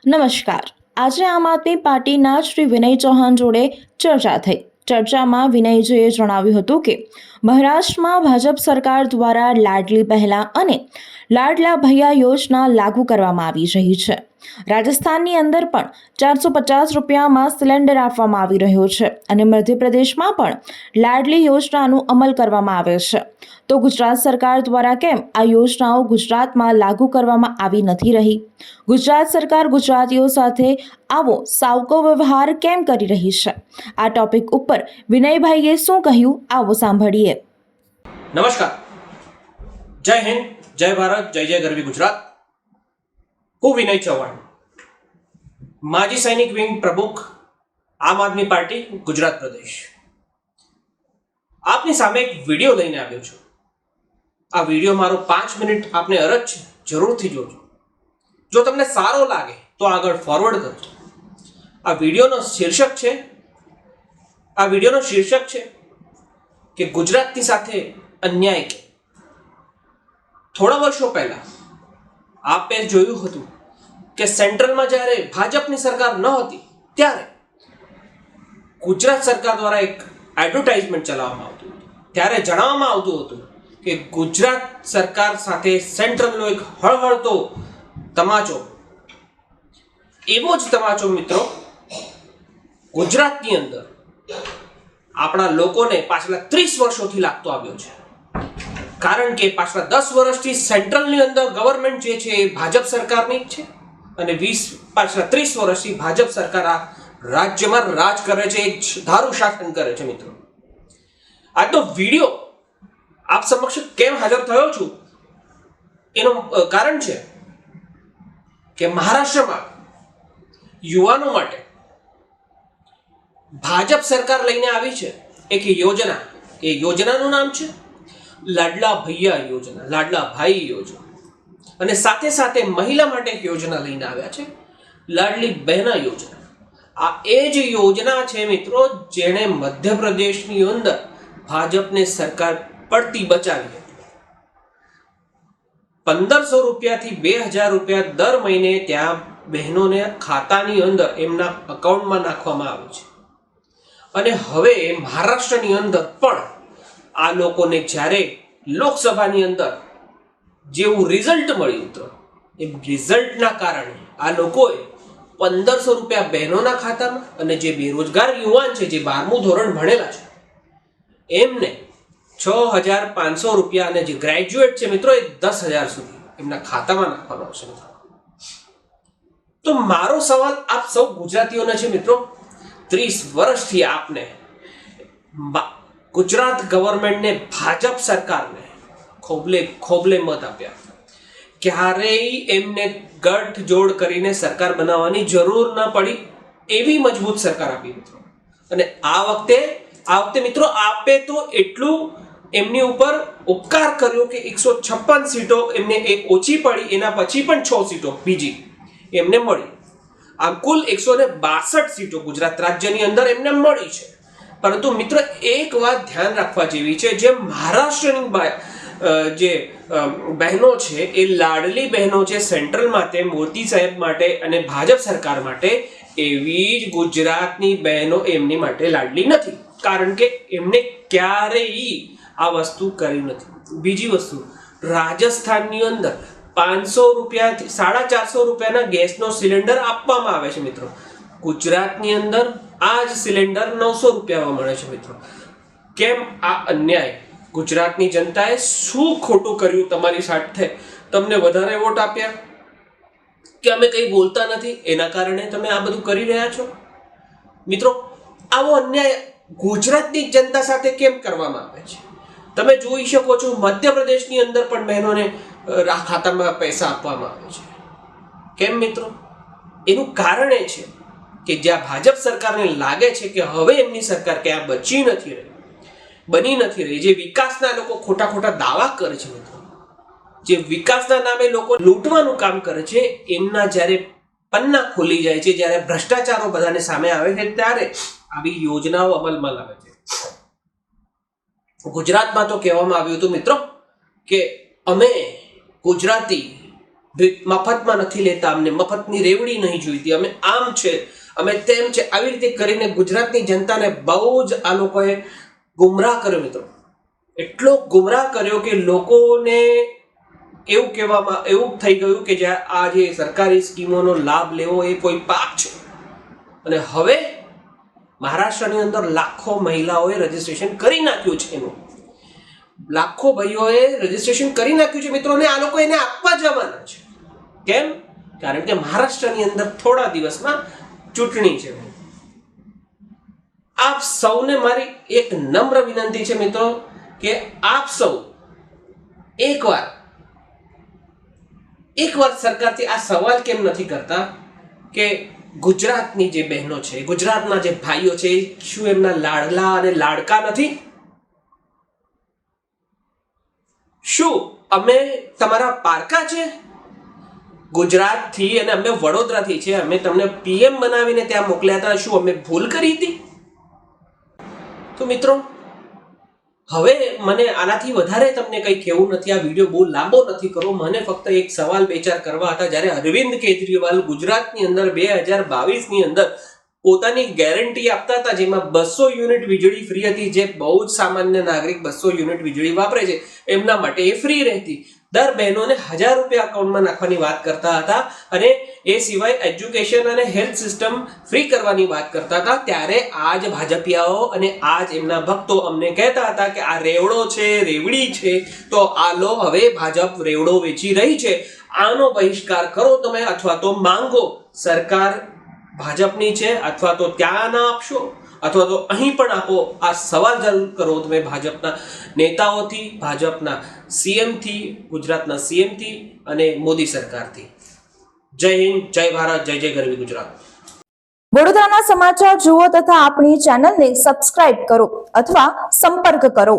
નમસ્કાર. આજે આમ આદમી પાર્ટીના શ્રી વિનય ચૌહાણ જોડે ચર્ચા થઈ. ચર્ચામાં વિનયજીએ જણાવ્યું હતું કે મહારાષ્ટ્રમાં ભાજપ સરકાર દ્વારા લાડલી બહેલા અને લાડલા ભૈયા યોજના લાગુ કરવામાં આવી રહી છે. રાજસ્થાનની અંદર પણ 450 રૂપિયામાં સિલિન્ડર આપવામાં આવી રહ્યો છે અને મધ્યપ્રદેશમાં પણ લાડલી યોજનાનો અમલ કરવામાં આવે છે. તો ગુજરાત સરકાર દ્વારા કેમ આ યોજનાઓ ગુજરાતમાં લાગુ કરવામાં આવી નથી રહી? ગુજરાત સરકાર ગુજરાતીઓ સાથે આવો સાવકો વ્યવહાર કેમ કરી રહી છે? આ ટોપિક ઉપર વિનયભાઈએ શું કહ્યું, આવો સાંભળીએ. નમસ્કાર, જય હિન્દ, જય ભારત, જય જય ગરવી ગુજરાત. હું વિનય ચૌહાણ, માજી સૈનિક વિંગ પ્રમુખ, આમ આદમી પાર્ટી ગુજરાત પ્રદેશ. આપની સામે એક વિડીયો લઈને આવ્યો છું. આ વિડીયો મારો 5 મિનિટ આપને અરજ છે, જરૂરથી જોજો. જો તમને સારો લાગે તો આગળ ફોરવર્ડ કરજો. આ વિડીયોનો શીર્ષક છે કે ગુજરાતની સાથે અન્યાય કે. થોડા વર્ષો પહેલા આપે જોયું હતું કે સેન્ટ્રલમાં જ્યારે ભાજપની સરકાર ન હતી ત્યારે ગુજરાત સરકાર દ્વારા એક એડવર્ટાઇઝમેન્ટ ચલાવવામાં આવતું હતું. ત્યારે જણાવવામાં આવતું હતું કે ગુજરાત સરકાર સાથે સેન્ટ્રલનો એક હળહળતો તમાચો, એવો જ તમાચો મિત્રો ગુજરાતની અંદર આપણા લોકોને પાછલા 30 વર્ષોથી લાગતો આવ્યો છે. કારણ કે પાછલા 10 વર્ષથી સેન્ટ્રલની અંદર ગવર્મેન્ટ જે છે એ ભાજપ સરકારની જ છે અને પાછલા 30 વર્ષથી ભાજપ સરકાર આ રાજ્યમાં રાજ કરે છે, એક ધારું શાસન કરે છે. મિત્રો, આજનો વિડીયો આપ સમક્ષ કેમ હાજર થયો છું એનું કારણ છે કે મહારાષ્ટ્રમાં યુવાનો માટે ભાજપ સરકાર લઈને આવી છે એક યોજના. એ યોજનાનું નામ છે લાડલા ભૈયા યોજના, લાડલા ભાઈ યોજના. અને સાથે સાથે મહિલા માટે એક યોજના લઈને આવ્યા છે, લાડલી બહેના યોજના. આ એ જ યોજના છે મિત્રો, જેણે મધ્યપ્રદેશની અંદર ભાજપને સરકાર પડતી બચાવી હતી. 1500 રૂપિયાથી 2000 રૂપિયા દર મહિને ત્યાં બહેનોને ખાતાની અંદર એમના અકાઉન્ટમાં નાખવામાં આવે છે. અને હવે મહારાષ્ટ્રની અંદર પણ આ લોકોને જ્યારે લોકસભાની અંદર જેવું રિઝલ્ટ મળ્યું મિત્રો, એ રિઝલ્ટના કારણે આ લોકોએ 1500 રૂપિયા બહેનોના ખાતામાં અને જે બેરોજગાર યુવાન છે, જે 12મું ધોરણ ભણેલા છે, એમને 6500 રૂપિયા અને જે ગ્રેજ્યુએટ છે મિત્રો, એ 10,000 સુધી એમના ખાતામાં નાખવામાં આવશે. તો મારો સવાલ આપ સૌ ગુજરાતીઓને છે મિત્રો, 30 વર્ષથી આપને ગુજરાત ગવર્મેન્ટને, ભાજપ સરકારને ખોબલે મત આપ્યા. ક્યારેય એમને ગઠજોડ કરીને સરકાર બનાવવાની જરૂર ન પડી, એવી મજબૂત સરકાર આપી મિત્રો. અને આ વખતે મિત્રો આપે તો એટલું એમની ઉપર ઉપકાર કર્યો કે 156 સીટો એમને એક ઓછી પડી, એના પછી પણ 6 સીટો બીજી એમને મળી. આમ કુલ 162 સીટો ગુજરાત રાજ્યની અંદર એમને મળી છે. પરંતુ મિત્રો એક વાત ધ્યાન રાખવા જેવી છે, જે મહારાષ્ટ્રની જે બહેનો છે, એ લાડલી બહેનો છે સેન્ટ્રલ માટે, મોદી સાહેબ માટે અને ભાજપ સરકાર માટે, એવી જ ગુજરાતની બહેનો એમની માટે લાડલી નથી. કારણ કે એમને ક્યારેય આ વસ્તુ કરી નથી. બીજી વસ્તુ, રાજસ્થાનની અંદર 500 રૂપિયાથી 450 રૂપિયાના ગેસનો સિલિન્ડર આપવામાં આવે છે મિત્રો. ગુજરાતની અંદર આ જ સિલિન્ડર 900 રૂપિયામાં મળે છે મિત્રો. કેમ આ અન્યાય? ગુજરાતની જનતાએ શું ખોટું કર્યું તમારી સાથે? તમને વધારે વોટ આપ્યા કે અમે કંઈ બોલતા નથી એના કારણે તમે આ બધું કરી રહ્યા છો? મિત્રો, આવો અન્યાય ગુજરાતની જનતા સાથે કેમ કરવામાં આવે છે? તમે જોઈ શકો છો, મધ્યપ્રદેશની અંદર પણ બહેનોને ખાતામાં પૈસા આપવામાં આવે છે. કેમ મિત્રો? એનું કારણ એ છે કે જ્યાં ભાજપ સરકારને લાગે છે કે હવે એમની સરકાર ક્યાં બની નથી રહી, જે વિકાસના લોકો ખોટા દાવા કરે છે મિત્રો, જે વિકાસના નામે લોકો લૂંટવાનું કામ કરે છે, એમના જ્યારે પન્ના ખુલી જાય છે, જ્યારે ભ્રષ્ટાચારો બધાને સામે આવે છે, ત્યારે આવી યોજનાઓ અમલમાં લાવે છે. ગુજરાતમાં તો કહેવામાં આવ્યું હતું મિત્રો કે અમે ગુજરાતી મફતમાં નથી લેતા, અમને મફતની રેવડી નહીં જોઈતી, અમે આમ છે, અમે તેમ છે, આવી રીતે કરીને ગુજરાતની જનતાને બહુ જ આ લોકોએ ગુમરાહ કર્યો મિત્રો. એટલો ગુમરાહ કર્યો કે લોકોને એવું કહેવામાં એવું થઈ ગયું કે જ્યાં આ જે સરકારી સ્કીમોનો લાભ લેવો એ કોઈ પાપ છે. અને હવે મહારાષ્ટ્રની અંદર લાખો મહિલાઓએ રજીસ્ટ્રેશન કરી નાખ્યું છે. એનું લાખો ભાઈઓએ રજીસ્ટ્રેશન કરી નાખ્યું છે મિત્રો, અને આ લોકો એને આપવા જવાના છે. કેમ? કારણ કે મહારાષ્ટ્રની અંદર થોડા દિવસમાં ચૂંટણી છે. આપ સૌને મારી એક નમ્ર વિનંતી છે મિત્રો કે આપ સૌ એકવાર સરકારથી આ સવાલ કેમ નથી કરતા કે ગુજરાતની જે બહેનો છે, ગુજરાતના જે ભાઈઓ છે, શું એમના લાડલા અને લાડકા નથી? શું અમે તમારા પારકા છે? ગુજરાતથી અને અમે વડોદરાથી છે, અમે તમને પીએમ બનાવીને ત્યાં મોકલ્યા હતા. શું અમે ભૂલ કરી હતી? તો મિત્રો હવે મને આનાથી વધારે તમને કંઈ કહેવું નથી. આ વિડીયો બહુ લાંબો નથી કરવો. મને ફક્ત એક સવાલ બે ચાર કરવા હતા. જ્યારે અરવિંદ કેજરીવાલ ગુજરાતની અંદર 2022ની અંદર પોતાની ગેરંટી આપતા હતા, જેમાં 200 યુનિટ વીજળી ફ્રી હતી, જે બહુ જ સામાન્ય નાગરિક 200 યુનિટ વીજળી વાપરે છે એમના માટે એ ફ્રી રહેતી. દર બહેનોને 1000 રૂપિયા અકાઉન્ટમાં નાખવાની વાત કરતા હતા, અને એ સિવાય એજ્યુકેશન અને હેલ્થ સિસ્ટમ ફ્રી કરવાની વાત કરતા હતા. ત્યારે આ જ ભાજપિયાઓ અને આ જ એમના ભક્તો અમને કહેતા હતા કે આ રેવડો છે, રેવડી છે, તો આ લો હવે ભાજપ રેવડો વેચી રહી છે, આનો બહિષ્કાર કરો તમે, અથવા તો માંગો સરકાર ભાજપની છે, અથવા તો ત્યાં ના આપશો, અથવા તો અહીં પણ આપો. આ સવાલ જરૂર કરો તમે ભાજપના નેતાઓથી, ભાજપના સીએમથી, ગુજરાતના સીએમથી અને મોદી સરકારથી. જય હિન્દ, જય ભારત, જય જય ગરવી ગુજરાત. વડોદરાના સમાચાર જુઓ તથા આપણી ચેનલને સબસ્ક્રાઇબ કરો અથવા સંપર્ક કરો.